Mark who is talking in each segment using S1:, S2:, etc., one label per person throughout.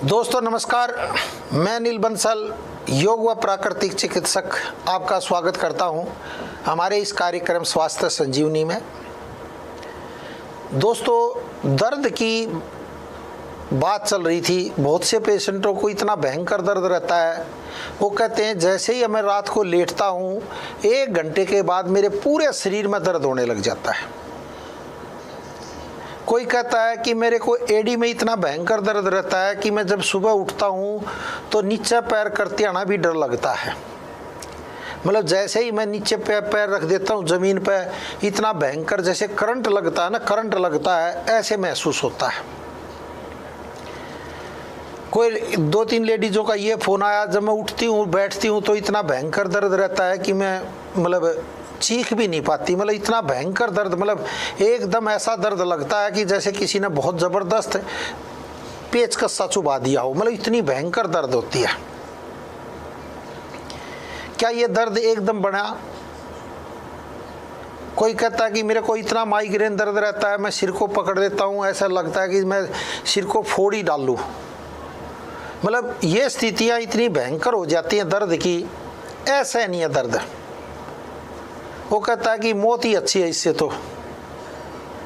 S1: दोस्तों नमस्कार, मैं नील बंसल योग व प्राकृतिक चिकित्सक आपका स्वागत करता हूं हमारे इस कार्यक्रम स्वास्थ्य संजीवनी में। दोस्तों, दर्द की बात चल रही थी। बहुत से पेशेंटों को इतना भयंकर दर्द रहता है, वो कहते हैं जैसे ही मैं रात को लेटता हूं 1 घंटे के बाद मेरे पूरे शरीर में दर्द होने लग जाता है। कोई कहता है कि मेरे को एडी में इतना भयंकर दर्द रहता है कि मैं जब सुबह उठता हूँ तो नीचे पैर करते आना भी डर लगता है। मतलब जैसे ही मैं नीचे पैर रख देता हूँ ज़मीन पे, इतना भयंकर जैसे करंट लगता है ना, करंट लगता है, ऐसे महसूस होता है। कोई 2-3 लेडीज़ों का ये फ़ोन आया, जब मैं उठती हूँ बैठती हूँ तो इतना भयंकर दर्द रहता है कि मैं मतलब चीख भी नहीं पाती। मतलब इतना भयंकर दर्द, मतलब एकदम ऐसा दर्द लगता है कि जैसे किसी ने बहुत ज़बरदस्त पेचकस सा चुभा दिया हो। मतलब इतनी भयंकर दर्द होती है। क्या ये दर्द एकदम बढ़ा? कोई कहता है कि मेरे को इतना माइग्रेन दर्द रहता है, मैं सिर को पकड़ देता हूँ, ऐसा लगता है कि मैं सिर को फोड़ ही डाल लूँ। मतलब ये स्थितियाँ इतनी भयंकर हो जाती हैं दर्द की, ऐसा नहीं है दर्द। वो कहता है कि मौत ही अच्छी है इससे तो।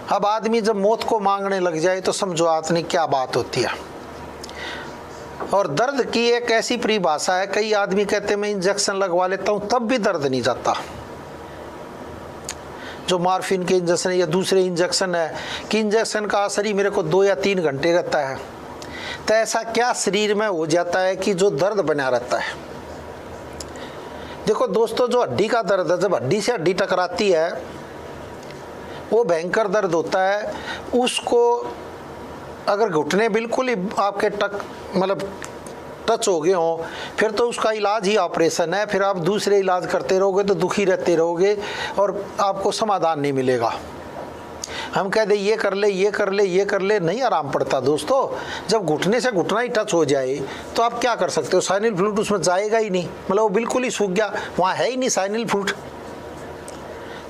S1: अब आदमी जब मौत को मांगने लग जाए तो समझो आपने क्या बात होती है। और दर्द की एक ऐसी परिभाषा है, कई आदमी कहते हैं मैं इंजेक्शन लगवा लेता हूँ तब भी दर्द नहीं जाता। जो मॉर्फिन के इंजेक्शन या दूसरे इंजेक्शन है कि इंजेक्शन का असर ही मेरे को 2 या 3 घंटे रहता है, तो ऐसा क्या शरीर में हो जाता है कि जो दर्द बना रहता है। देखो दोस्तों, जो हड्डी का दर्द है, जब हड्डी से हड्डी टकराती है वो भयंकर दर्द होता है। उसको अगर घुटने बिल्कुल ही आपके मतलब टच हो गए हों, फिर तो उसका इलाज ही ऑपरेशन है। फिर आप दूसरे इलाज करते रहोगे तो दुखी रहते रहोगे और आपको समाधान नहीं मिलेगा। हम कह दें ये कर ले, ये कर ले, ये कर ले, नहीं आराम पड़ता दोस्तों। जब घुटने से घुटना ही टच हो जाए तो आप क्या कर सकते हो? साइनल फ्लूइड उसमें जाएगा ही नहीं, मतलब वो बिल्कुल ही सूख गया, वहाँ है ही नहीं साइनल फ्लूइड।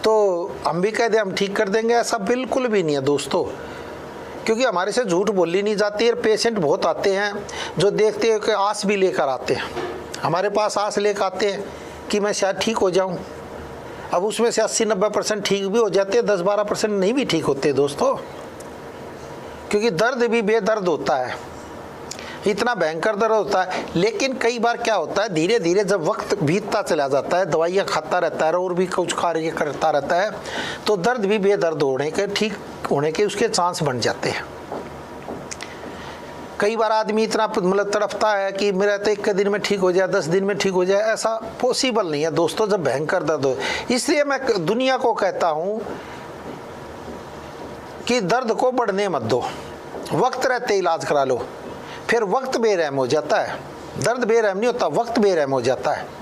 S1: तो हम भी कह दें हम ठीक कर देंगे, ऐसा बिल्कुल भी नहीं है दोस्तों। क्योंकि हमारे से झूठ बोली नहीं जाती है। पेशेंट बहुत आते हैं जो देखते हैं कि आस भी लेकर आते हैं, हमारे पास आस लेकर आते हैं कि मैं शायद ठीक हो जाऊँ। अब उसमें से 80-90% ठीक भी हो जाते हैं, 10-12% नहीं भी ठीक होते दोस्तों। क्योंकि दर्द भी बेदर्द होता है, इतना भयंकर दर्द होता है। लेकिन कई बार क्या होता है, धीरे धीरे जब वक्त बीतता चला जाता है, दवाइयाँ खाता रहता है और भी कुछ कार्य करता रहता है, तो दर्द भी बेदर्द होने के, ठीक होने के उसके चांस बन जाते हैं। कई बार आदमी इतना मतलब तड़पता है कि मेरा तो 1 दिन में ठीक हो जाए, 10 दिन में ठीक हो जाए, ऐसा पॉसिबल नहीं है दोस्तों जब भयंकर दर्द हो। इसलिए मैं दुनिया को कहता हूं कि दर्द को बढ़ने मत दो, वक्त रहते इलाज करा लो। फिर वक्त बेरहम हो जाता है, दर्द बेरहम नहीं होता, वक्त बेरहम हो जाता है।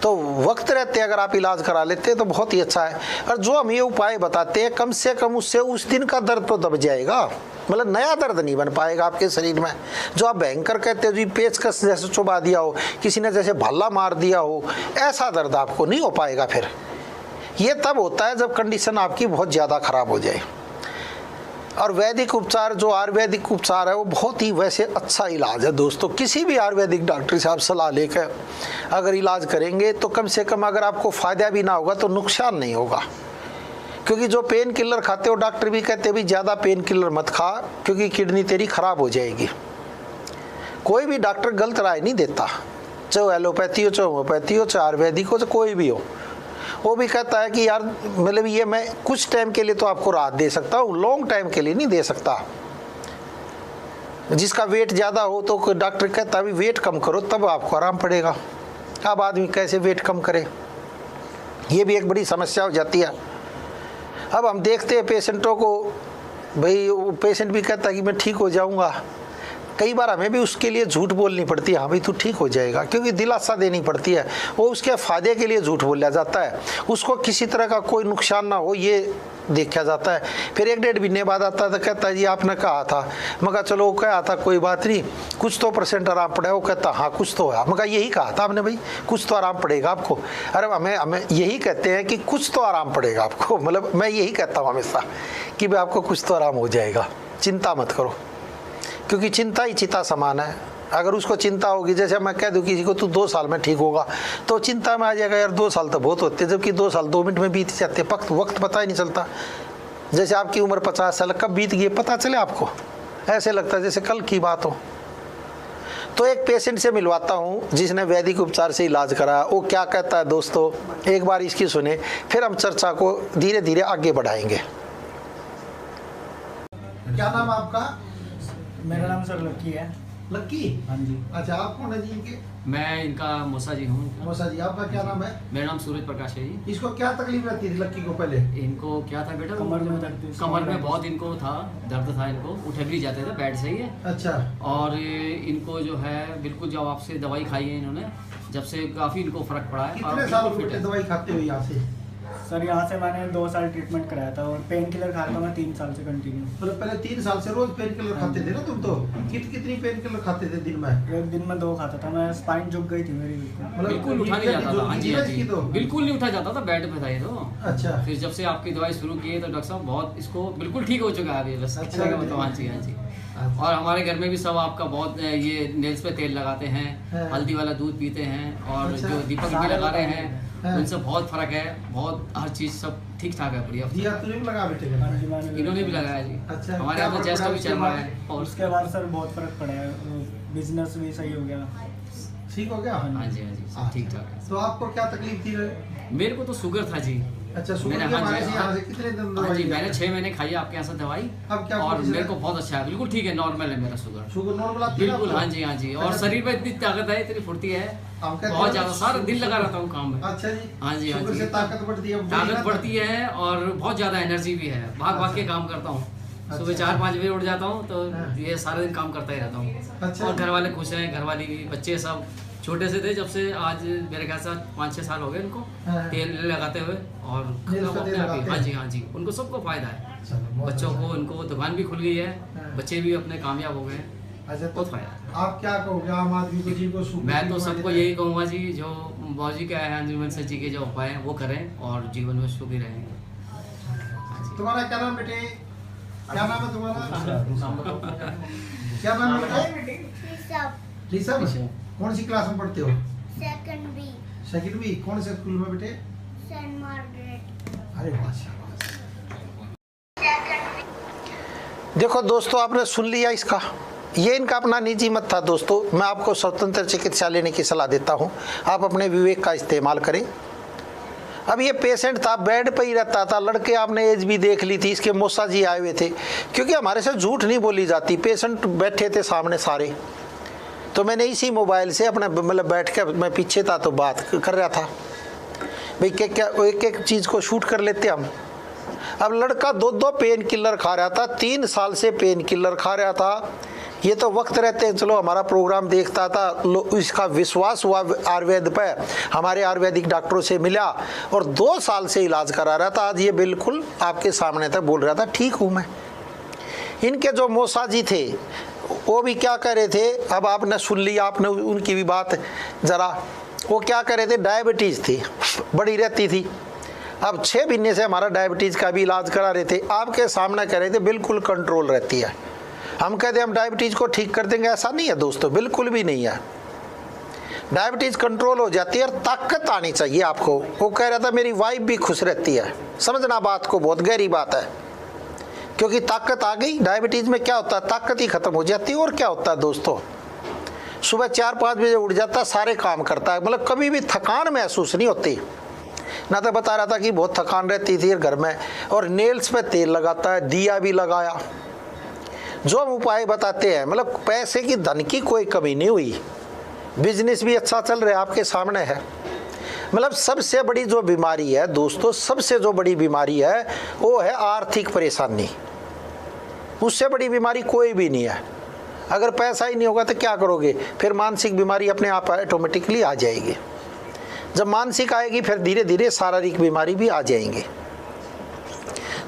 S1: तो वक्त रहते अगर आप इलाज करा लेते तो बहुत ही अच्छा है। और जो हम ये उपाय बताते हैं, कम से कम उससे उस दिन का दर्द तो दब जाएगा। मतलब नया दर्द नहीं बन पाएगा आपके शरीर में। जो आप भयंकर कहते हो जी, पेचकस जैसे चुभा दिया हो, किसी ने जैसे भाला मार दिया हो, ऐसा दर्द आपको नहीं हो पाएगा। फिर ये तब होता है जब कंडीशन आपकी बहुत ज़्यादा खराब हो जाए। और वैदिक उपचार, जो आयुर्वेदिक उपचार है, वो बहुत ही वैसे अच्छा इलाज है दोस्तों। किसी भी आयुर्वेदिक डॉक्टर से आप सलाह लेकर अगर इलाज करेंगे तो कम से कम अगर आपको फ़ायदा भी ना होगा तो नुकसान नहीं होगा। क्योंकि जो पेन किलर खाते हो, डॉक्टर भी कहते भी ज़्यादा पेन किलर मत खा क्योंकि किडनी तेरी खराब हो जाएगी। कोई भी डॉक्टर गलत राय नहीं देता, चाहे एलोपैथी हो, चाहे होम्योपैथी हो, चाहे आयुर्वेदिक हो, चाहे कोई भी हो। वो भी कहता है कि यार मतलब ये मैं कुछ टाइम के लिए तो आपको राहत दे सकता हूँ, लॉन्ग टाइम के लिए नहीं दे सकता। जिसका वेट ज़्यादा हो तो डॉक्टर कहता है वेट कम करो तब आपको आराम पड़ेगा। अब आदमी कैसे वेट कम करे, ये भी एक बड़ी समस्या हो जाती है। अब हम देखते हैं पेशेंटों को, भाई वो पेशेंट भी कहता है कि मैं ठीक हो जाऊँगा। कई बार हमें भी उसके लिए झूठ बोलनी पड़ती है, हाँ भाई तू ठीक हो जाएगा, क्योंकि दिलासा देनी पड़ती है। वो उसके फ़ायदे के लिए झूठ बोला जाता है, उसको किसी तरह का कोई नुकसान ना हो ये देखा जाता है। फिर 1-1.5 महीने बाद आता है तो कहता है जी आपने कहा था। मैं कहा चलो वो कहा था कोई बात नहीं, कुछ तो % आराम पड़ा। वो कहता हाँ कुछ तो है। मैं कहा यही कहा था आपने भाई, कुछ तो आराम पड़ेगा आपको। अरे हमें यही कहते हैं कि कुछ तो आराम पड़ेगा आपको। मतलब मैं यही कहता हूँ हमेशा कि भाई आपको कुछ तो आराम हो जाएगा, चिंता मत करो। क्योंकि चिंता ही चिता समान है। अगर उसको चिंता होगी, जैसे मैं कह दूं किसी को तू 2 साल में ठीक होगा, तो चिंता में आ जाएगा यार 2 साल तो बहुत होते, जबकि 2 साल 2 मिनट में बीत जाते, वक्त पता ही नहीं चलता। जैसे आपकी उम्र 50 साल कब बीत गई पता चले आपको, ऐसे लगता है जैसे कल की बात हो। तो एक पेशेंट से मिलवाता हूँ जिसने वैदिक उपचार से इलाज करा, वो क्या कहता है दोस्तों, एक बार इसकी सुने, फिर हम चर्चा को धीरे धीरे आगे बढ़ाएंगे। क्या नाम आपका?
S2: मेरा नाम सर लक्की है।
S1: लक्की?
S2: हाँ जी।
S1: अच्छा, आप कौन है जी इनके?
S3: मैं इनका मौसा जी हूँ।
S1: मौसा जी, आपका क्या नाम है?
S3: मेरा नाम सूरज प्रकाश है जी।
S1: इसको क्या तकलीफ रहती थी लक्की को पहले?
S3: इनको क्या था बेटा,
S2: कमर में दर्द,
S3: कमर में बहुत इनको था, दर्द था इनको, उठे भी जाते थे बेड से ही है।
S1: अच्छा।
S3: और इनको जो है बिल्कुल जब आपसे दवाई खाई है इन्होंने, जब से काफ़ी इनको फर्क पड़ा है।
S1: कितने साल हो गए दवाई खाते हुए यहाँ से?
S2: सर यहाँ से मैंने 2 साल ट्रीटमेंट कराया था और पेन किलर खाता मैं 3 साल से कंटिन्यू।
S1: मतलब पहले 3 साल से रोज पेन किलर खाते थे ना तुम तो? कितनी पेन किलर खाते थे दिन में?
S2: एक दिन में 2 खाता था मैं, स्पाइन झुक गई थी मेरी बिल्कुल।
S3: बिल्कुल उठा नहीं जाता था। हाँ जी हाँ जी, बिल्कुल नहीं उठा जाता था, बेड पे था ये तो।
S1: अच्छा।
S3: फिर जब से आपकी दवाई शुरू की है तो डॉक्टर साहब बहुत इसको बिल्कुल ठीक हो चुका है अभी बस।
S1: अच्छा।
S3: हाँ जी हाँ जी। और हमारे घर में भी सब आपका बहुत ये नेल्स पे तेल लगाते हैं, हल्दी वाला दूध पीते हैं, और
S1: अच्छा।
S3: जो दीपक भी लगा रहे हैं उनसे बहुत फर्क है, बहुत हर चीज सब ठीक ठाक है, बढ़िया।
S1: जी, तूने भी लगा बेटे?
S2: हाँ जी, मैंने
S3: इन्होंने भी लगाया जी।
S1: अच्छा।
S3: हमारे यहाँ पे चेस्ट भी चल रहा है, और
S2: उसके बाद सर बहुत फर्क पड़ा है, बिजनेस भी सही हो गया।
S1: ठीक हो गया?
S3: हाँ जी हाँ जी, सब ठीक ठाक है।
S1: तो आपको क्या तकलीफ थी?
S3: मेरे को तो शुगर था जी।
S1: अच्छा, शुगर
S3: मैंने
S1: के
S3: हाँ
S1: मारे
S3: जी,
S1: से यहाँ से कितने दिन
S3: हाँ जी,
S1: दवाई?
S3: मैंने 6 महीने खाई है आपके यहाँ से दवाई।
S1: अब क्या
S3: और
S1: पोजीशन
S3: मेरे
S1: है?
S3: को बहुत अच्छा है, बिल्कुल ठीक है, नॉर्मल है मेरा शुगर।
S1: शुगर नॉर्मल आती है
S3: बिल्कुल
S1: आपको?
S3: हाँ जी हाँ जी। और
S1: अच्छा।
S3: शरीर में इतनी ताकत है, इतनी फुर्ती है,
S1: हम कहते
S3: बहुत
S1: हैं
S3: ज्यादा, सारा दिन लगा रहता हूँ काम में।
S1: अच्छा जी।
S3: हाँ जी हाँ
S1: शुगर
S3: जी।
S1: से ताकत बढ़ती है?
S3: ताकत बढ़ती है और बहुत ज्यादा एनर्जी भी है, भाग भाग के काम करता हूँ। सुबह 4-5 बजे उठ जाता हूँ तो ये सारा दिन काम करता ही रहता हूँ।
S1: अच्छा।
S3: और घर वाले खुश हैं, घर वाली भी, बच्चे सब छोटे से थे, जब से आज मेरे ख्याल से 5-6 साल हो गए इनको तेल लगाते हुए, और हाँ जी हाँ जी, उनको सबको फायदा है। बच्चों को, उनको दुकान भी खुल गई है, बच्चे भी अपने कामयाब हो गए।
S1: अच्छा, तो
S3: बहुत फायदा है।
S1: आप क्या कहोगे आम आदमी को जिनको शुगर?
S3: मैं तो सबको यही कहूँगा जी, जो बाबूजी का है हनुवंश जी के जो उपाय हैं वो करें और जीवन में सुखी रहेंगे। हाँ जी।
S1: तुम्हारा क्या नाम बेटे? क्या नाम है तुम्हारा? क्या नाम है? ऋषभ। कौन सी क्लास में पढ़ते हो? Second B. कौन से स्कूल में बेटे?
S4: Saint Margaret.
S1: अरे वाह। देखो दोस्तों, आपने सुन लिया इसका, ये इनका अपना निजी मत था दोस्तों। मैं आपको स्वतंत्र चिकित्सा लेने की सलाह देता हूँ, आप अपने विवेक का इस्तेमाल करें। अब ये पेशेंट था, बेड पर ही रहता था, लड़के आपने एज भी देख ली थी, इसके मौसा जी आए हुए थे, क्योंकि हमारे से झूठ नहीं बोली जाती। पेशेंट बैठे थे सामने सारे, तो मैंने इसी मोबाइल से अपने मतलब बैठ कर, मैं पीछे था तो बात कर रहा था भाई, क्या एक एक चीज़ को शूट कर लेते हम। अब लड़का 2 पेन किलर खा रहा था, 3 साल से पेन किलर खा रहा था। ये तो वक्त रहते हैं, चलो हमारा प्रोग्राम देखता था, इसका विश्वास हुआ आयुर्वेद पर, हमारे आयुर्वेदिक डॉक्टरों से मिला और 2 साल से इलाज करा रहा था। आज ये बिल्कुल आपके सामने तक बोल रहा था ठीक हूँ मैं। इनके जो मौसा जी थे वो भी क्या कर रहे थे, अब आपने सुन लिया, आपने उनकी भी बात ज़रा, वो क्या कर रहे थे, डायबिटीज़ थी, बड़ी रहती थी। अब 6 महीने से हमारा डायबिटीज़ का भी इलाज करा रहे थे, आपके सामने कह रहे थे बिल्कुल कंट्रोल रहती है। हम कहते हैं हम डायबिटीज़ को ठीक कर देंगे, ऐसा नहीं है दोस्तों, बिल्कुल भी नहीं है। डायबिटीज़ कंट्रोल हो जाती है और ताकत आनी चाहिए आपको। वो कह रहा था मेरी वाइफ भी खुश रहती है, समझना बात को, बहुत गहरी बात है, क्योंकि ताकत आ गई। डायबिटीज़ में क्या होता है, ताकत ही खत्म हो जाती है। और क्या होता है दोस्तों, सुबह 4-5 बजे उठ जाता है, सारे काम करता है, मतलब कभी भी थकान महसूस नहीं होती। ना तो बता रहा था कि बहुत थकान रहती थी घर में, और नेल्स पे तेल लगाता है, दिया भी लगाया। जो हम उपाय बताते हैं, मतलब पैसे की, धन की कोई कमी नहीं हुई, बिजनेस भी अच्छा चल रहा है, आपके सामने है। मतलब सबसे बड़ी जो बीमारी है दोस्तों, सबसे जो बड़ी बीमारी है वो है आर्थिक परेशानी। उससे बड़ी बीमारी कोई भी नहीं है। अगर पैसा ही नहीं होगा तो क्या करोगे, फिर मानसिक बीमारी अपने आप ऑटोमेटिकली आ जाएगी। जब मानसिक आएगी फिर धीरे धीरे शारीरिक बीमारी भी आ जाएंगी।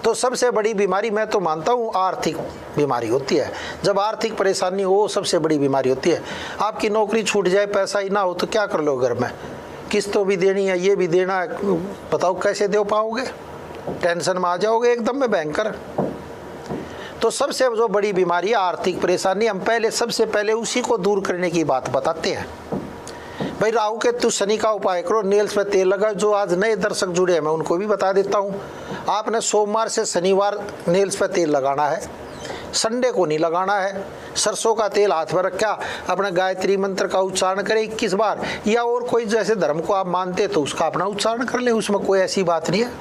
S1: तो सबसे बड़ी बीमारी मैं तो मानता हूँ आर्थिक बीमारी होती है। जब आर्थिक परेशानी हो, सबसे बड़ी बीमारी होती है। आपकी नौकरी छूट जाए, पैसा ही ना हो तो क्या कर लो, घर में किस्तों भी देनी है, ये भी देना है, बताओ कैसे दे पाओगे, टेंशन में आ जाओगे एकदम में भयंकर। तो सबसे जो बड़ी बीमारी है आर्थिक परेशानी, हम पहले सबसे पहले उसी को दूर करने की बात बताते हैं। भाई राहु केतु शनि का उपाय करो, नेल्स पे तेल लगाओ। जो आज नए दर्शक जुड़े हैं मैं उनको भी बता देता हूँ, आपने सोमवार से शनिवार नेल्स पे तेल लगाना है, संडे को नहीं लगाना है। सरसों का तेल हाथ में रखा, अपने गायत्री मंत्र का उच्चारण करें 21 बार, या और कोई जैसे धर्म को आप मानते तो उसका अपना उच्चारण कर ले, उसमें कोई ऐसी बात नहीं है।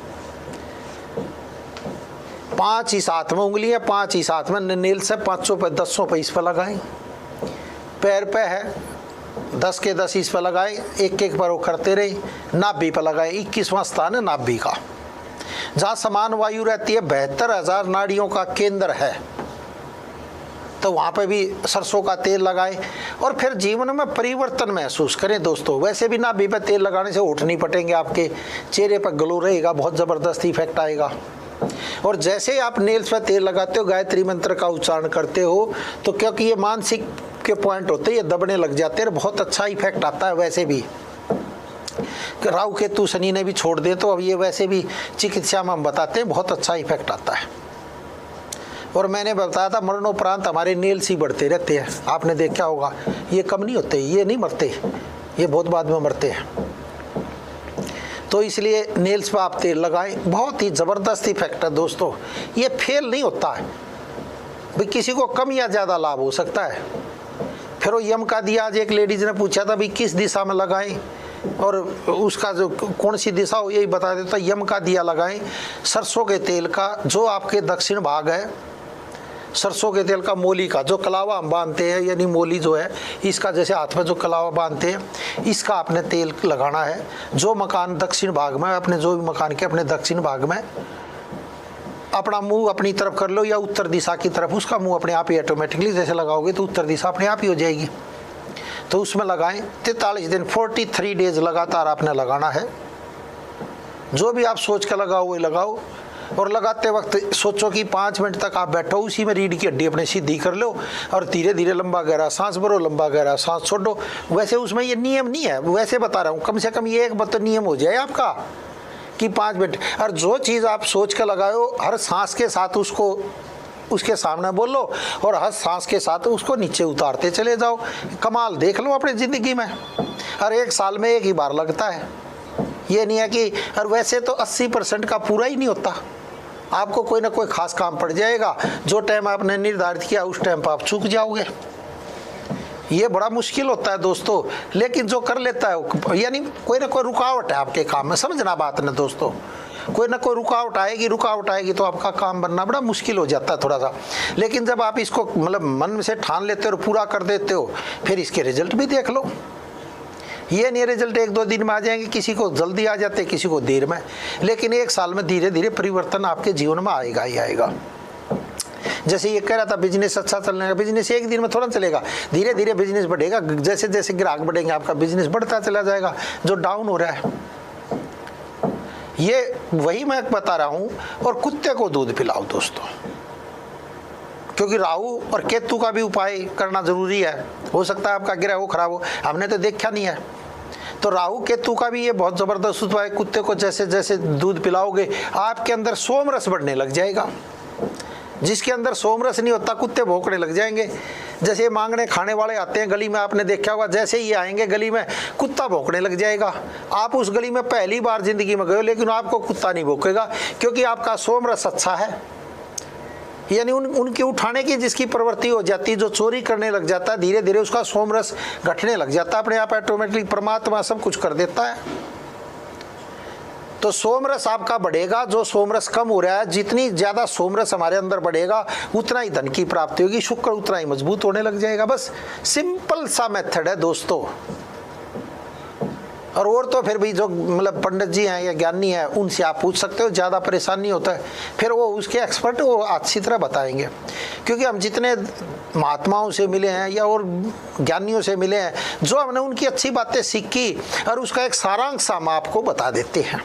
S1: 5 इस हाथ में उंगली है, 5 इस हाथ में नेल्स है, 500 पे 10 पे इस पर लगाएं। पैर पे है 10 के 10 इस पर लगाएं, एक एक पर वो करते रहे। नाभि पर लगाएं, 21वां स्थान है नाभि का, जहाँ समान वायु रहती है। 72,000 नाड़ियों का केंद्र है, तो वहाँ पे भी सरसों का तेल लगाएं और फिर जीवन में परिवर्तन महसूस करें दोस्तों। वैसे भी नाभि पे तेल लगाने से होठ नहीं पटेंगे, आपके चेहरे पर ग्लो रहेगा, बहुत ज़बरदस्त इफेक्ट आएगा। और जैसे ही आप नेल्स पे तेल लगाते हो, गायत्री मंत्र का उच्चारण करते हो, तो क्योंकि ये मानसिक के पॉइंट होते हैं, ये दबने लग जाते हैं, बहुत अच्छा इफेक्ट आता है। वैसे भी राहु केतु शनि ने भी छोड़ दे तो अब ये वैसे भी चिकित्सा में हम बताते हैं, बहुत अच्छा इफेक्ट आता है। और मैंने बताया था मरणोपरांत हमारे नेल्स ही बढ़ते रहते हैं, आपने देखा होगा, ये कम नहीं होते, ये नहीं मरते, ये बहुत बाद में मरते हैं। तो इसलिए नेल्स पर आप तेल लगाएं, बहुत ही ज़बरदस्त इफेक्ट है दोस्तों, ये फेल नहीं होता है। भाई किसी को कम या ज़्यादा लाभ हो सकता है। फिर वो यम का दिया, आज एक लेडीज ने पूछा था भाई किस दिशा में लगाएं, और उसका जो कौन सी दिशा हो यही बता देता। यम का दिया लगाएं, सरसों के तेल का जो आपके दक्षिण भाग है, सरसों के तेल का मोली का जो कलावा हम बांधते हैं, यानी मोली जो है इसका, जैसे हाथ में जो कलावा बांधते हैं, इसका आपने तेल लगाना है। जो मकान दक्षिण भाग में, अपने जो भी मकान के अपने दक्षिण भाग में अपना मुंह अपनी तरफ कर लो, या उत्तर दिशा की तरफ उसका मुंह अपने आप ही ऑटोमेटिकली जैसे लगाओगे तो उत्तर दिशा अपने आप ही हो जाएगी। तो उसमें लगाएं 43 दिन 43 डेज लगातार आपने लगाना है। जो भी आप सोच कर लगाओ वही लगाओ, और लगाते वक्त सोचो कि 5 मिनट तक आप बैठो, उसी में रीढ़ की हड्डी अपने सीधी कर लो और धीरे धीरे लंबा गहरा सांस भरो, लंबा गहरा सांस छोड़ो। वैसे उसमें ये नियम नहीं है, वैसे बता रहा हूँ, कम से कम ये एक बात नियम हो जाए आपका कि 5 मिनट। और जो चीज़ आप सोच कर लगाओ, हर सांस के साथ उसको उसके सामने बोलो और हर सांस के साथ उसको नीचे उतारते चले जाओ। कमाल देख लो अपनी ज़िंदगी में। हर 1 साल में 1 ही बार लगता है, ये नहीं है कि। और वैसे तो 80% का पूरा ही नहीं होता, आपको कोई ना कोई खास काम पड़ जाएगा, जो टाइम आपने निर्धारित किया उस टाइम पर आप चूक जाओगे। ये बड़ा मुश्किल होता है दोस्तों, लेकिन जो कर लेता है, यानी कोई ना कोई रुकावट है आपके काम में, समझना बात ना दोस्तों। कोई ना कोई रुकावट आएगी तो आपका काम बनना बड़ा मुश्किल हो जाता है थोड़ा सा। लेकिन जब आप इसको मतलब मन से ठान लेते हो और पूरा कर देते हो, फिर इसके रिजल्ट भी देख लो। ये नहीं रिजल्ट 1-2 दिन में आ जाएंगे, किसी को जल्दी आ जाते, किसी को देर में, लेकिन 1 साल में धीरे धीरे परिवर्तन आपके जीवन में आएगा ही आएगा। जैसे ये कह रहा था बिजनेस अच्छा चलने का, बिजनेस 1 दिन में थोड़ा चलेगा, धीरे धीरे बिजनेस बढ़ेगा। जैसे जैसे ग्राहक बढ़ेंगे आपका बिजनेस बढ़ता चला जाएगा। जो डाउन हो रहा है ये वही मैं बता रहा हूँ। और कुत्ते को दूध पिलाओ दोस्तों, क्योंकि राहु और केतु का भी उपाय करना जरूरी है। हो सकता है आपका ग्रह वो खराब हो, हमने तो देखा नहीं है। तो राहु केतु का भी ये बहुत जबरदस्त उपाय। कुत्ते को जैसे जैसे दूध पिलाओगे आपके अंदर सोमरस बढ़ने लग जाएगा। जिसके अंदर सोमरस नहीं होता कुत्ते भौंकने लग जाएंगे। जैसे मांगने खाने वाले आते हैं गली में, आपने देखा होगा, जैसे ही आएंगे गली में कुत्ता भौंकने लग जाएगा। आप उस गली में पहली बार जिंदगी में गए हो, लेकिन आपको कुत्ता नहीं भौंकेगा, क्योंकि आपका सोमरस अच्छा है। यानी उनकी उठाने की जिसकी प्रवृत्ति हो जाती है, जो चोरी करने लग जाता है, धीरे धीरे उसका सोमरस घटने लग जाता है अपने आप, ऑटोमेटिकली परमात्मा सब कुछ कर देता है। तो सोमरस आपका बढ़ेगा। जो सोमरस कम हो रहा है, जितनी ज्यादा सोमरस हमारे अंदर बढ़ेगा उतना ही धन की प्राप्ति होगी, शुक्र उतना ही मजबूत होने लग जाएगा। बस सिंपल सा मेथड है दोस्तों। और तो फिर भी जो मतलब पंडित जी हैं या ज्ञानी हैं उनसे आप पूछ सकते हो, ज़्यादा परेशान नहीं होता है। फिर वो उसके एक्सपर्ट वो अच्छी तरह बताएंगे, क्योंकि हम जितने महात्माओं से मिले हैं या और ज्ञानियों से मिले हैं, जो हमने उनकी अच्छी बातें सीखी और उसका एक सारांश हम आपको बता देते हैं।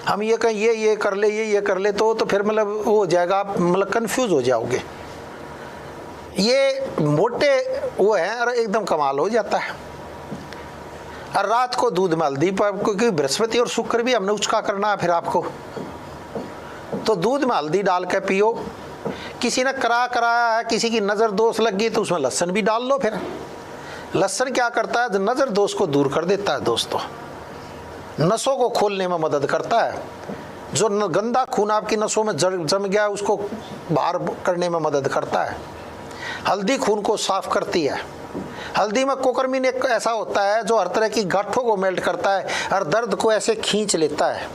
S1: हम ये कहें ये कर ले, ये कर ले, तो फिर मतलब वो हो जाएगा, आप मतलब कन्फ्यूज हो जाओगे। ये मोटे वो हैं और एकदम कमाल हो जाता है। और रात को दूध में हल्दी, क्योंकि बृहस्पति और शुक्र भी हमने उसका करना है फिर आपको, तो दूध में हल्दी डाल के पियो किसी ने कराया है, किसी की नज़र दोष लग गई तो उसमें लहसुन भी डाल लो। फिर लहसुन क्या करता है, नज़र दोष को दूर कर देता है दोस्तों, नसों को खोलने में मदद करता है। जो गंदा खून आपकी नसों में जम गया है उसको बाहर करने में मदद करता है। हल्दी खून को साफ करती है। हल्दी में कोकरमीन एक ऐसा होता है जो हर तरह की गांठों को मेल्ट करता है और दर्द को ऐसे खींच लेता है।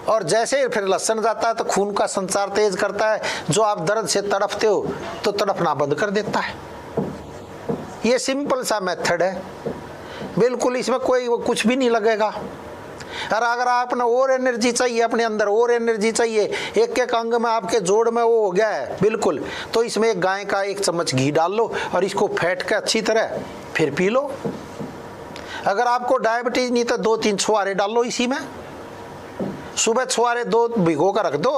S1: और जैसे फिर लहसुन जाता है तो खून का संचार तेज करता है, जो आप दर्द से तड़पते हो तो तड़पना बंद कर देता है। ये सिंपल सा मेथड है, बिल्कुल इसमें कोई कुछ भी नहीं लगेगा। और अगर आपने और एनर्जी चाहिए, अपने अंदर और एनर्जी चाहिए, एक एक अंग में आपके जोड़ में वो हो गया है बिल्कुल, तो इसमें एक गाय का 1 चम्मच घी डाल लो और इसको फेंट के अच्छी तरह फिर पी लो। अगर आपको डायबिटीज नहीं तो 2-3 छुहारे डाल लो इसी में। सुबह छुहारे 2 भिगो कर रख दो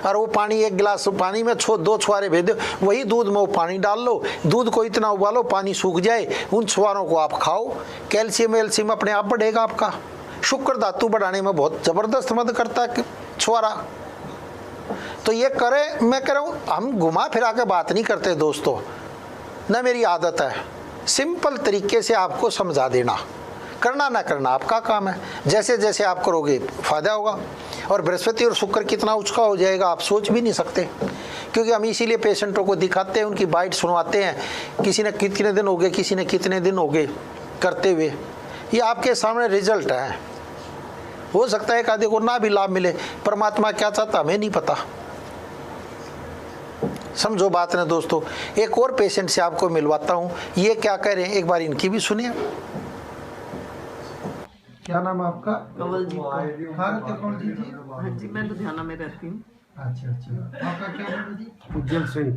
S1: और वो पानी 1 गिलास पानी में 2 छुहारे भेज दो, वही दूध में वो पानी डाल लो। दूध को इतना उबालो पानी सूख जाए, उन छुहारों को आप खाओ। कैल्शियम अपने आप बढ़ेगा आपका। शुक्र धातु बढ़ाने में बहुत जबरदस्त मदद करता है छुहारा। तो ये करें, मैं कह रहा हूँ हम घुमा फिरा के बात नहीं करते दोस्तों, न मेरी आदत है, सिंपल तरीके से आपको समझा देना। करना ना करना आपका काम है, जैसे जैसे आप करोगे फायदा होगा। और बृहस्पति और शुक्र कितना उचका हो जाएगा आप सोच भी नहीं सकते, क्योंकि हम इसीलिए पेशेंटों को दिखाते हैं, उनकी बाइट सुनवाते हैं, किसी ने कितने दिन हो गए, किसी ने कितने दिन हो गए करते हुए। ये आपके सामने रिजल्ट है। हो सकता है एक आधे को ना भी लाभ मिले, परमात्मा क्या चाहता हमें नहीं पता। समझो बात ना दोस्तों। एक और पेशेंट से आपको मिलवाता हूँ, ये क्या कह रहे हैं एक बार इनकी भी सुनिए। क्या नाम है आपका?
S5: कवल जी।
S1: कौन सी जी?
S5: हाँ जी, मैं लुधियाना में रहती हूँ।
S1: अच्छा अच्छा, आपका क्या नाम है जी?
S6: उज्जवल सिंह।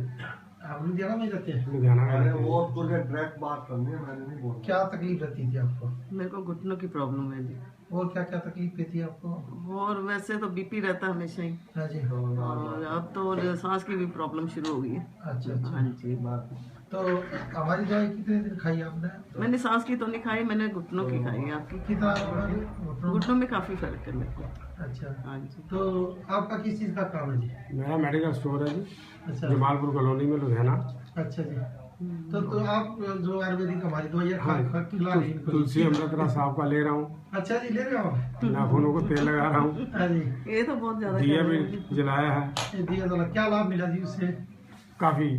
S1: आप लुधियाना में रहते हैं?
S6: लुधियाना में।
S7: वो डायरेक्ट बात करनी है, मैंने नहीं बोला।
S1: क्या तकलीफ रहती थी आपको?
S5: मेरे को घुटनों की प्रॉब्लम है जी।
S1: और क्या क्या तकलीफ थी आपको?
S5: और वैसे तो बीपी रहता है हमेशा ही,
S1: हाँ जी।
S5: और अब तो सांस की भी प्रॉब्लम शुरू हो गई है।
S1: अच्छा अच्छा।
S5: हाँ जी।
S1: तो हमारी दवाई कितने दिन खाई आपने?
S5: मैंने सांस की तो नहीं खाई, मैंने घुटनों की खाई है। आपकी
S1: कितना?
S5: घुटनों में काफ़ी फर्क है मेरे को।
S1: अच्छा।
S5: हाँ जी।
S1: तो आपका किस चीज़ का काम है जी?
S6: मेरा मेडिकल स्टोर है जी,
S1: अच्छा
S6: जमालपुर कॉलोनी में, लुधियाना।
S1: अच्छा जी। तो आप जो आयुर्वेदिक हमारी दवाइयाँ
S6: हाँ,
S1: खिला रही हैं?
S6: तुलसी अमृत रस आपका ले रहा हूँ,
S1: अच्छा जी, ले रहे हो आप?
S6: नाखूनों को तेल लगा रहा हूँ,
S1: हाँ जी।
S5: ये तो बहुत ज़्यादा
S6: दिया
S5: कर
S6: भी
S5: रहे हैं।
S6: जलाया है।
S1: ये दिया तो क्या लाभ मिला जी उससे?
S6: काफी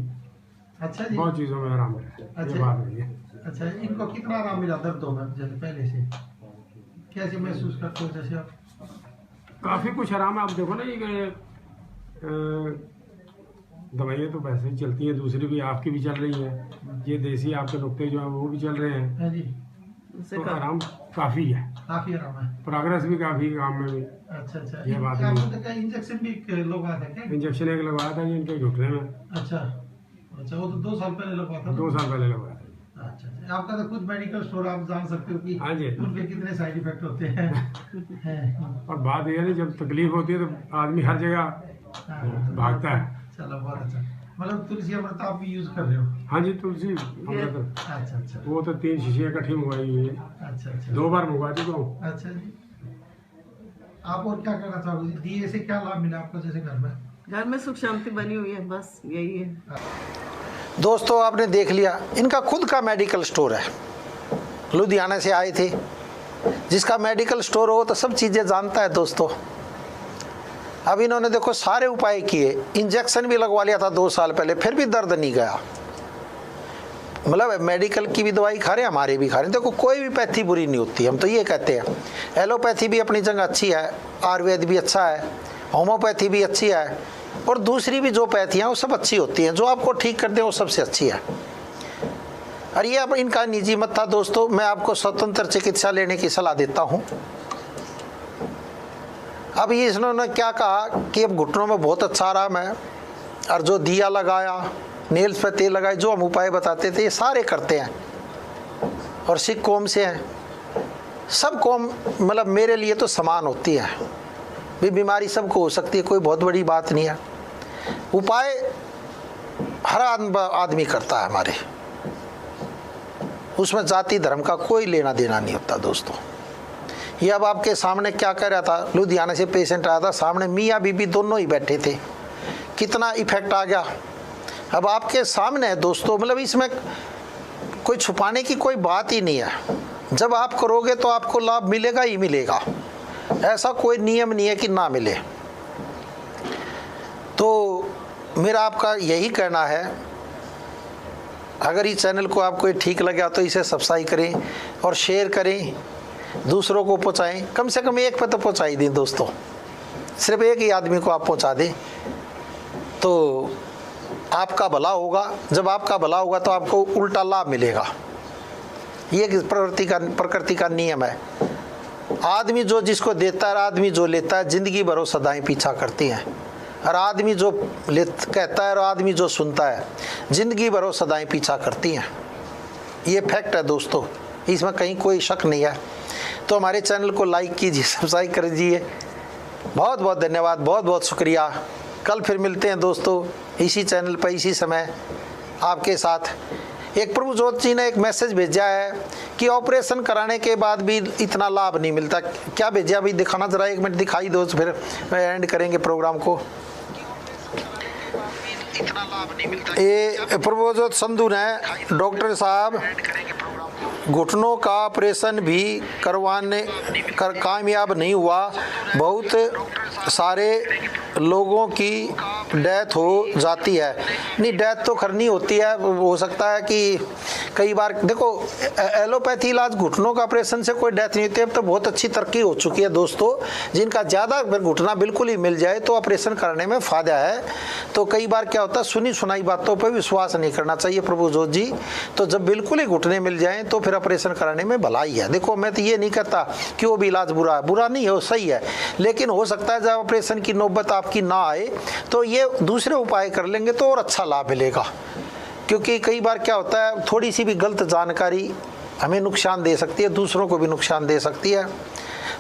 S1: अच्छा जी।
S6: बहुत चीजों में आराम है,
S1: अच्छा।
S6: ये बात नहीं है।
S1: अच्छा, इनको कितना आराम मिला दर्दों में जैसे पहले से? कैसे महसूस करते हो जैसे आप?
S6: काफी कुछ आराम है। आप देखो ना, ये दवाइयाँ तो वैसे ही चलती हैं, दूसरी भी आपकी भी चल रही है, ये देसी आपके नुक्ते जो है वो भी चल रहे हैं,
S1: हाँ जी।
S5: उससे
S6: तो
S5: का-
S6: आराम काफी है।
S1: काफी आराम है।
S6: प्रोग्रेस भी काफी काम में भी।
S1: अच्छा अच्छा।
S6: ये बात
S1: आपको
S6: नहीं।
S1: तो क्या इंजेक्शन भी लगवा थे क्या?
S6: इंजेक्शन एक लगवाया था जी इनके घुटने में।
S1: अच्छा अच्छा, वो तो 2 साल पहले लगवा था ना?
S6: 2 साल पहले लगवाया था।
S1: अच्छा अच्छा। आपका तो खुद मेडिकल स्टोर, आप जान सकते हो कि
S6: हाँ जी।
S1: उनके कितने साइड इफेक्ट होते हैं। हैं।
S6: और बात यह है ना, जब तकलीफ होती है तो आदमी हर जगह
S1: हाँ,
S6: भागता है।
S1: चलो बहुत अच्छा। मतलब तुलसी अमृत आप भी यूज कर रहे हो?
S6: हाँ जी, तुलसी अमृत,
S1: अच्छा अच्छा
S6: वो तो 3 शीशियाँ इकट्ठी मंगवाई हुई है,
S1: अच्छा अच्छा
S6: 2 बार मंगवा चुका हूँ।
S1: अच्छा जी। आप और क्या करना चाहोगे? दिए से क्या लाभ मिला आपको जैसे घर में?
S5: घर में सुख शांति बनी हुई है, बस यही है।
S1: दोस्तों आपने देख लिया, इनका खुद का मेडिकल स्टोर है, लुधियाना से आए थे। जिसका मेडिकल स्टोर हो तो सब चीज़ें जानता है दोस्तों। अब इन्होंने देखो सारे उपाय किए, इंजेक्शन भी लगवा लिया था 2 साल पहले, फिर भी दर्द नहीं गया। मतलब मेडिकल की भी दवाई खा रहे हैं, हमारे भी खा रहे हैं। देखो कोई भी पैथी बुरी नहीं होती, हम तो ये कहते हैं। एलोपैथी भी अपनी जगह अच्छी है, आयुर्वेद भी अच्छा है, होम्योपैथी भी अच्छी है, और दूसरी भी जो पैथियाँ वो सब अच्छी होती हैं। जो आपको ठीक कर दे वो सबसे अच्छी है। और ये अब इनका निजी मत था दोस्तों, मैं आपको स्वतंत्र चिकित्सा लेने की सलाह देता हूँ। अब ये इन्होंने क्या कहा कि अब घुटनों में बहुत अच्छा आराम है, और जो दिया लगाया, नेल्स पे तेल लगाए, जो हम उपाय बताते थे ये सारे करते हैं। और सिख कौम से हैं, सब कौम मतलब मेरे लिए तो समान होती है। भी बीमारी सबको हो सकती है, कोई बहुत बड़ी बात नहीं है। उपाय हर आदमी करता है हमारे, उसमें जाति धर्म का कोई लेना देना नहीं होता दोस्तों। ये अब आपके सामने क्या कह रहा था, लुधियाना से पेशेंट आया था, सामने मियाँ बीबी दोनों ही बैठे थे। कितना इफेक्ट आ गया अब आपके सामने है दोस्तों। मतलब इसमें कोई छुपाने की कोई बात ही नहीं है। जब आप करोगे तो आपको लाभ मिलेगा ही मिलेगा, ऐसा कोई नियम नहीं है कि ना मिले। तो मेरा आपका यही कहना है, अगर इस चैनल को आपको ठीक लगा तो इसे सब्सक्राइब करें और शेयर करें, दूसरों को पहुंचाएं। कम से कम एक पे तो पहुंचा ही दें दोस्तों, सिर्फ एक ही आदमी को आप पहुंचा दें तो आपका भला होगा। जब आपका भला होगा तो आपको उल्टा लाभ मिलेगा। ये प्रकृति का नियम है। आदमी जो जिसको देता है, आदमी जो लेता है, जिंदगी भर सदाएं पीछा करती हैं। और आदमी जो कहता है और आदमी जो सुनता है, जिंदगी भर सदाएं पीछा करती हैं। ये फैक्ट है दोस्तों, इसमें कहीं कोई शक नहीं है। तो हमारे चैनल को लाइक कीजिए, सब्सक्राइब कर दीजिए। बहुत बहुत धन्यवाद, बहुत बहुत शुक्रिया। कल फिर मिलते हैं दोस्तों इसी चैनल पर इसी समय आपके साथ। एक प्रभुजोत जी ने एक मैसेज भेजा है कि ऑपरेशन कराने के बाद भी इतना लाभ नहीं मिलता। क्या भेजा अभी दिखाना जरा, 1 मिनट दिखाई दो, फिर एंड करेंगे प्रोग्राम को। ये प्रभुजोत संधू ने, डॉक्टर साहब घुटनों का ऑपरेशन भी करवाने कामयाब नहीं हुआ, बहुत सारे लोगों की डेथ हो जाती है। नहीं, डेथ तो करनी होती है। हो सकता है कि कई बार देखो एलोपैथी इलाज घुटनों का ऑपरेशन से कोई डेथ नहीं होती। अब तो बहुत अच्छी तरक्की हो चुकी है दोस्तों। जिनका ज़्यादा घुटना बिल्कुल ही मिल जाए तो ऑपरेशन करने में फ़ायदा है। तो कई बार क्या होता है, सुनी सुनाई बातों पर विश्वास नहीं करना चाहिए प्रभुजोत जी। तो जब बिल्कुल ही घुटने मिल जाएँ तो फिर ऑपरेशन कराने में भलाई है। देखो मैं तो ये नहीं कहता कि वो भी इलाज बुरा है, बुरा नहीं है, वो सही है। लेकिन हो सकता है जब ऑपरेशन की नौबत आपकी ना आए तो ये दूसरे उपाय कर लेंगे तो और अच्छा लाभ मिलेगा। क्योंकि कई बार क्या होता है, थोड़ी सी भी गलत जानकारी हमें नुकसान दे सकती है, दूसरों को भी नुकसान दे सकती है।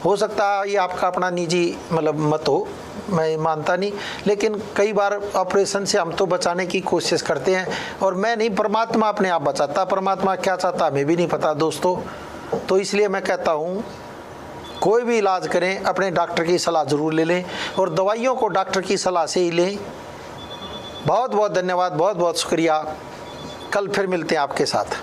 S1: हो सकता है ये आपका अपना निजी मतलब मत हो, मैं मानता नहीं, लेकिन कई बार ऑपरेशन से हम तो बचाने की कोशिश करते हैं। और मैं नहीं, परमात्मा अपने आप बचाता। परमात्मा क्या चाहता हमें भी नहीं पता दोस्तों। तो इसलिए मैं कहता हूँ कोई भी इलाज करें अपने डॉक्टर की सलाह ज़रूर ले लें और दवाइयों को डॉक्टर की सलाह से ही लें। बहुत बहुत धन्यवाद, बहुत बहुत शुक्रिया। कल फिर मिलते हैं आपके साथ।